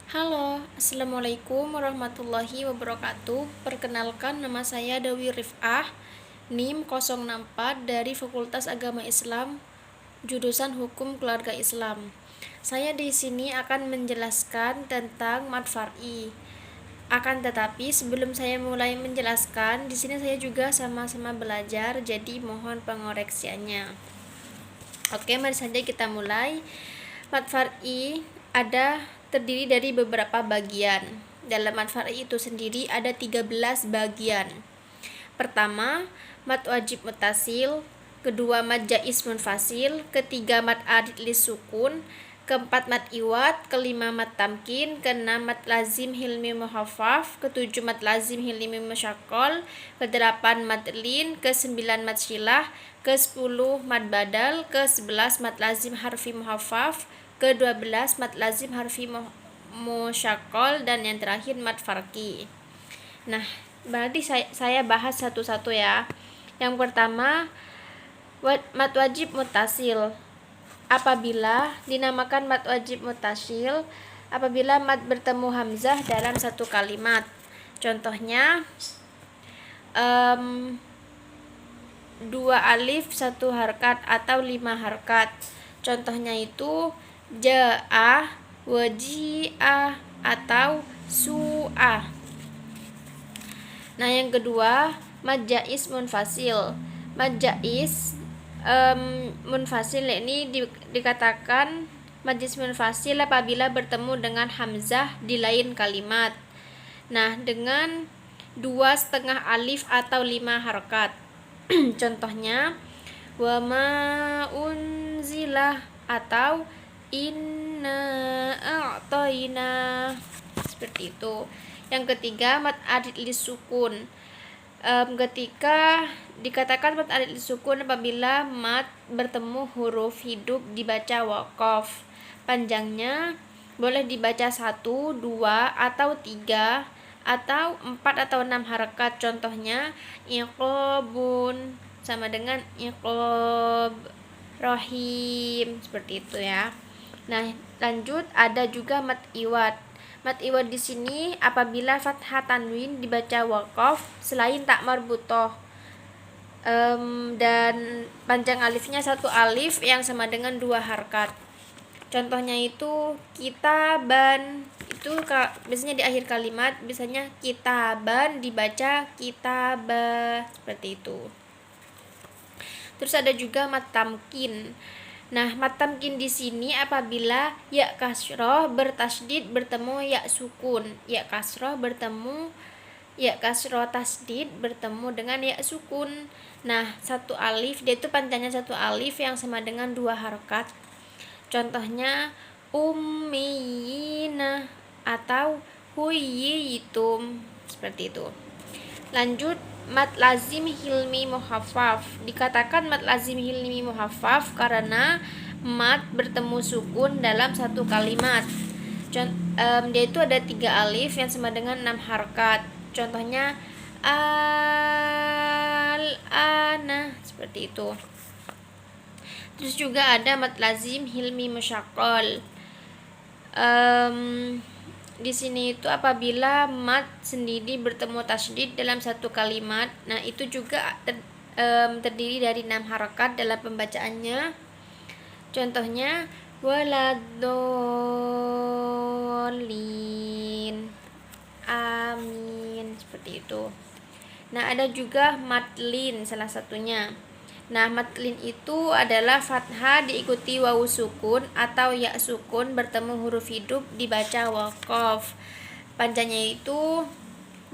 Halo, Assalamualaikum warahmatullahi wabarakatuh. Perkenalkan, nama saya Dewi Rif'ah, NIM 064 dari Fakultas Agama Islam, jurusan Hukum Keluarga Islam. Saya di sini akan menjelaskan tentang mad far'i. Akan tetapi sebelum saya mulai menjelaskan, di sini saya juga sama-sama belajar, jadi mohon pengoreksiannya. Oke, mari saja kita mulai. Mad far'i terdiri dari beberapa bagian. Dalam mad far'i itu sendiri ada 13 bagian. Pertama, mad wajib mutasil, kedua mad jaiz munfasil, ketiga mad arid lis sukun, keempat mad iwad, kelima mad tamkin, keenam mad lazim hilmi muhaffaf, ketujuh mad lazim hilmi musyaqqal, kedelapan mad lin, kesembilan mad syilah, ke-10 mad badal, ke-11 mad lazim harfi muhaffaf, ke-12 mad lazim harfi musyaqqal, dan yang terakhir mad farqi. Nah, berarti saya bahas satu-satu ya. Yang pertama, mad wajib mutasil. Apabila dinamakan mad wajib mutasil apabila mad bertemu hamzah dalam satu kalimat. Contohnya, dua alif satu harkat atau 5 harkat. Contohnya itu ja'ah, waji'ah, atau su'ah. Nah, yang kedua, mad jaiz munfasil. Mad jaiz munfasil ini dikatakan mad jaiz munfasil apabila bertemu dengan hamzah di lain kalimat. Nah, dengan 2,5 alif atau 5 harkat. Contohnya, wa ma unzilah atau inna a'tayna, seperti itu. Yang ketiga, mad arid lis sukun. Ketika dikatakan mad arid lis sukun apabila mad bertemu huruf hidup dibaca waqaf. Panjangnya boleh dibaca 1, 2, atau 3, atau 4 atau 6 harakat. Contohnya iqlabun sama dengan iqlab, rohim, seperti itu ya. Nah, lanjut ada juga mad iwad. Mad iwad di sini apabila fathah tanwin dibaca waqaf selain tak marbutoh, dan panjang alifnya 1 alif yang sama dengan 2 harkat. Contohnya itu kitaban, itu biasanya di akhir kalimat biasanya kitaban dibaca kitabah, seperti itu. Terus ada juga mad tamkin. Nah, mad tamkin di sini apabila ya kasroh bertasdid bertemu ya sukun. Ya kasroh tasdid bertemu dengan ya sukun. Nah, 1 alif, dia itu panjangnya 1 alif yang sama dengan 2 harakat. Contohnya ummiyina atau huyitum, seperti itu. Lanjut, mad lazim hilmi muhaffaf. Dikatakan mad lazim hilmi muhaffaf karena mad bertemu sukun dalam satu kalimat. Dia itu ada 3 alif yang sama dengan 6 harkat. Contohnya al-ana, seperti itu. Terus juga ada mad lazim hilmi musyaqqal. Di sini itu apabila mad sendiri bertemu tasydid dalam satu kalimat. Nah, itu juga terdiri dari 6 harakat dalam pembacaannya. Contohnya waladhdallin, amin, seperti itu. Nah, ada juga mad lin salah satunya. Nah, mad lin itu adalah fathah diikuti wawu sukun atau ya sukun bertemu huruf hidup dibaca waqaf. Panjangnya itu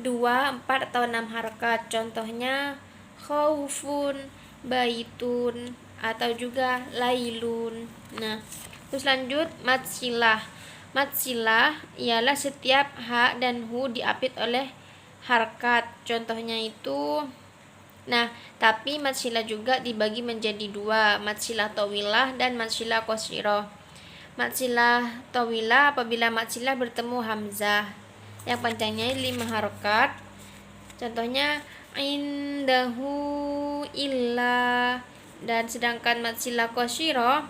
2, 4, atau 6 harakat. Contohnya khaufun, baitun, atau juga lailun. Nah, terus lanjut mad silah. Mad silah ialah setiap ha dan hu diapit oleh harakat. Contohnya itu, nah, tapi mad silah juga dibagi menjadi 2, mad silah tawilah dan mad silah qasirah. Mad silah tawilah apabila mad silah bertemu hamzah yang panjangnya 5 harakat. Contohnya indahu illa. Dan sedangkan mad silah qasirah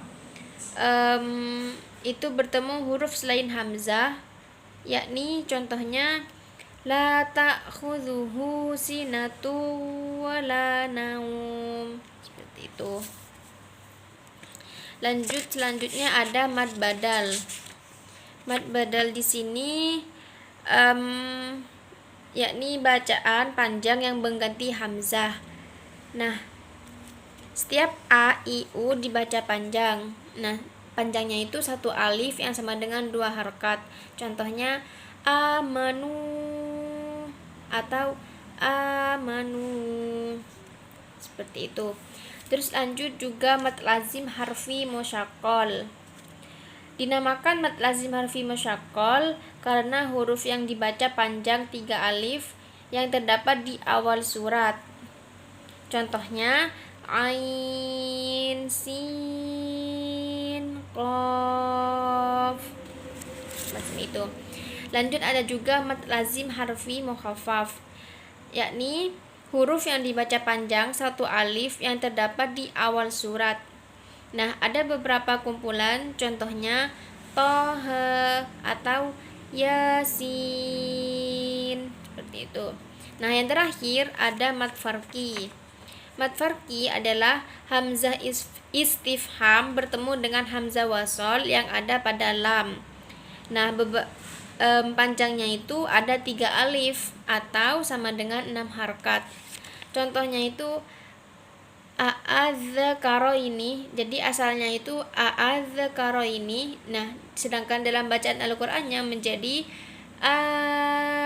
itu bertemu huruf selain hamzah yakni contohnya la ta'khudhuhu sinatu wala naum, seperti itu. Lanjut, selanjutnya ada mad badal. Mad badal di sini yakni bacaan panjang yang mengganti hamzah. Nah, setiap a, i, u dibaca panjang. Nah, panjangnya itu satu alif yang sama dengan 2 harakat. Contohnya amanu atau amanu, seperti itu. Terus lanjut juga mad lazim harfi musyaqqal. Dinamakan mad lazim harfi musyaqqal karena huruf yang dibaca panjang 3 alif yang terdapat di awal surat. Contohnya ain, sin, qaf, macam itu. Lanjut ada juga mad lazim harfi mukhaffaf, yakni huruf yang dibaca panjang satu alif yang terdapat di awal surat. Nah, ada beberapa kumpulan, contohnya Toha atau Yasin, seperti itu. Nah, yang terakhir ada mad farqi. Mad farqi adalah hamzah istifham bertemu dengan hamzah wasol yang ada pada lam. Nah, panjangnya itu ada 3 alif atau sama dengan 6 harakat. Contohnya itu a'adzakaro ini, jadi asalnya itu a'adzakaro ini. Nah, sedangkan dalam bacaan Al-Qur'annya menjadi a'adzakaro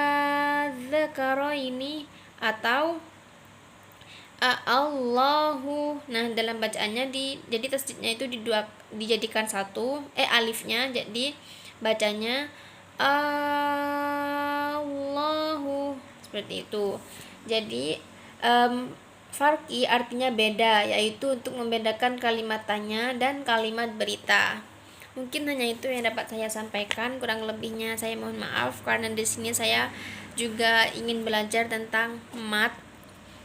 ini atau Allahu. Nah, dalam bacaannya jadi tasdidnya itu dijadikan satu, alifnya jadi bacanya Allahu, seperti itu. Jadi farqi artinya beda, yaitu untuk membedakan kalimat tanya dan kalimat berita. Mungkin hanya itu yang dapat saya sampaikan, kurang lebihnya saya mohon maaf karena di sini saya juga ingin belajar tentang mat,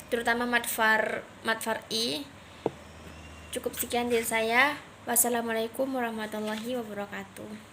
terutama mat far'i. Cukup sekian dari saya. Wassalamualaikum warahmatullahi wabarakatuh.